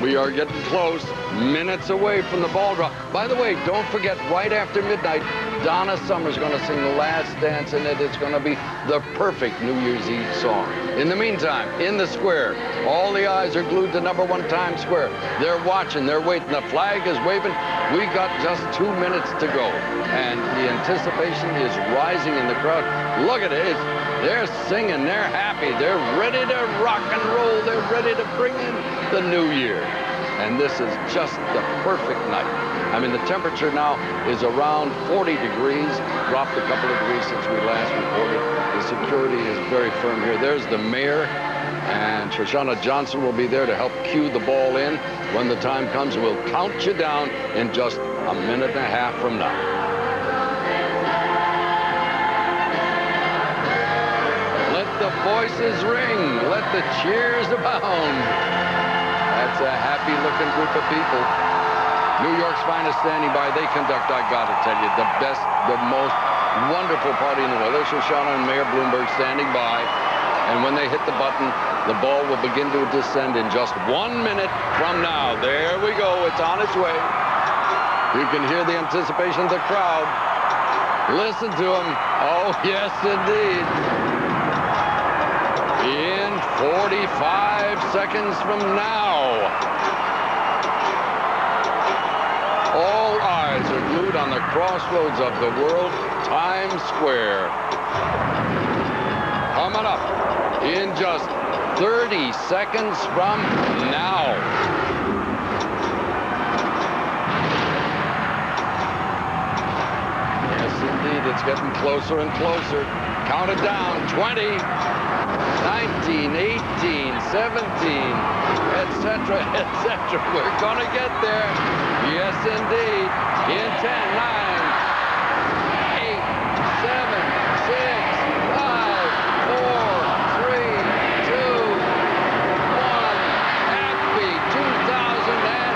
We are getting close, minutes away from the ball drop. By the way, don't forget, right after midnight, Donna Summer's going to sing The Last Dance, and it's going to be the perfect New Year's Eve song. In the meantime, in the square, all the eyes are glued to #1 Times Square. They're watching, they're waiting. The flag is waving. We got just 2 minutes to go, and the anticipation is rising in the crowd. Look at it. They're singing, they're happy, they're ready to rock and roll, they're ready to bring in the new year. And this is just the perfect night. I mean, the temperature now is around 40 degrees, dropped a couple of degrees since we last reported. The security is very firm here. There's the mayor, and Shoshana Johnson will be there to help cue the ball in. When the time comes, we'll count you down in just a minute and a half from now. Let the voices ring. Let the cheers abound. That's a happy-looking group of people. New York's finest standing by. They conduct, I gotta tell you, the best, the most wonderful party in the world. There's Shoshana and Mayor Bloomberg standing by. And when they hit the button, the ball will begin to descend in just 1 minute from now. There we go. It's on its way. You can hear the anticipation of the crowd. Listen to them. Oh, yes, indeed. In 45 seconds from now, all eyes are glued on the crossroads of the world, Times Square. Coming up in just 30 seconds from now. Yes, indeed, it's getting closer and closer. Count it down. 20. 19, 18, 17, etc., etc. We're going to get there. Yes, indeed. In 10, 9, 8, 7, 6, 5, 4, 3, 2, 1. Happy 2004.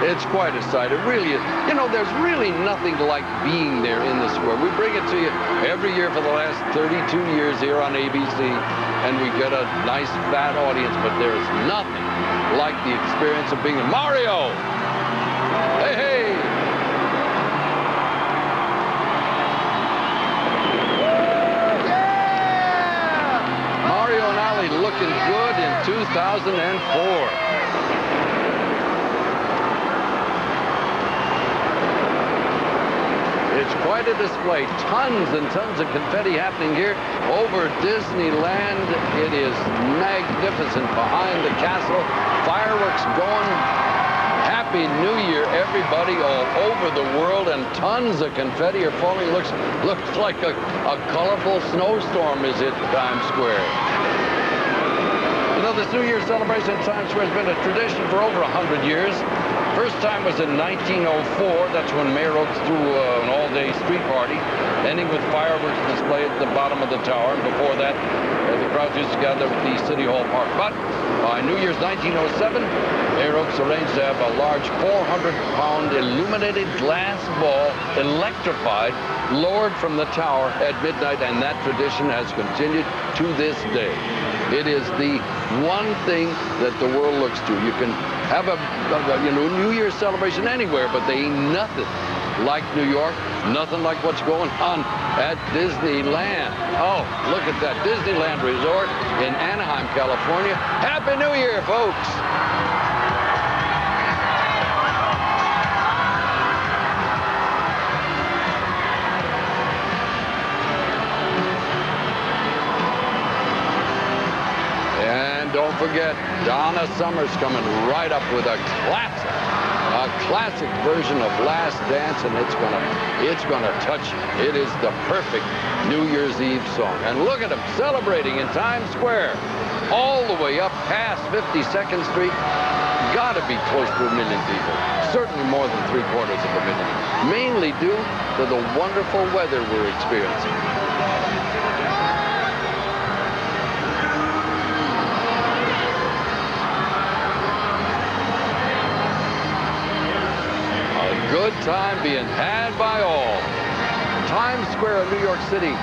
It's quite a sight. It really is. You know, there's really nothing like being there in the square. We bring it to you every year for the last 32 years here on ABC, and we get a nice, fat audience, but there's nothing like the experience of being in Mario! Hey, hey! Yeah! Mario and Ali looking good in 2004. It's quite a display. Tons and tons of confetti happening here over Disneyland. It is magnificent behind the castle. Fireworks going. Happy New Year, everybody all over the world, and tons of confetti are falling. Looks like a colorful snowstorm is hit Times Square. You know, this New Year's celebration at Times Square has been a tradition for over 100 years. First time was in 1904. That's when Mayor Oaks threw an all-day street party, ending with fireworks display at the bottom of the tower. And before that, the crowds used to gather at the City Hall Park. But by New Year's 1907, Mayor Oaks arranged to have a large 400-pound illuminated glass ball, electrified, lowered from the tower at midnight, and that tradition has continued to this day. It is the one thing that the world looks to. You can have a New Year's celebration anywhere, but they ain't nothing like New York, nothing like what's going on at Disneyland. Oh, look at that Disneyland Resort in Anaheim, California. Happy New Year, folks. Don't forget, Donna Summer's coming right up with a classic. a classic version of Last Dance, and it's gonna touch you. It is the perfect New Year's Eve song. And look at them celebrating in Times Square, all the way up past 52nd Street. Got to be close to 1 million people. Certainly more than 3/4 of a million. Mainly due to the wonderful weather we're experiencing. Good time being had by all. Times Square in New York City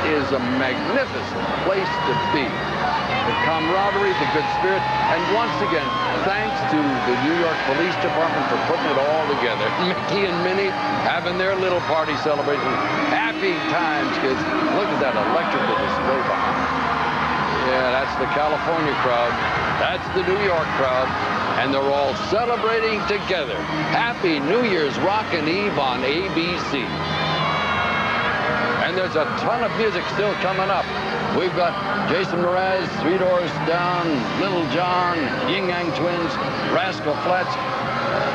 is a magnificent place to be. The camaraderie, the good spirit, and once again, thanks to the New York Police Department for putting it all together. Mickey and Minnie having their little party celebration. Happy times, kids. Look at that electrical display behind. Yeah, that's the California crowd. That's the New York crowd. And they're all celebrating together. Happy New Year's Rockin' Eve on ABC. And there's a ton of music still coming up. We've got Jason Mraz, Three Doors Down, Little John, Yin Yang Twins, Rascal Flatts,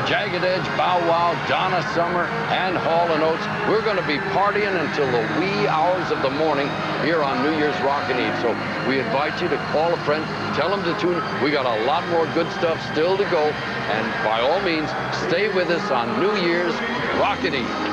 Jagged Edge, Bow Wow, Donna Summer, and Hall & Oates. We're going to be partying until the wee hours of the morning here on New Year's Rockin' Eve. So we invite you to call a friend, tell them to tune in. We got a lot more good stuff still to go. And by all means, stay with us on New Year's Rockin' Eve.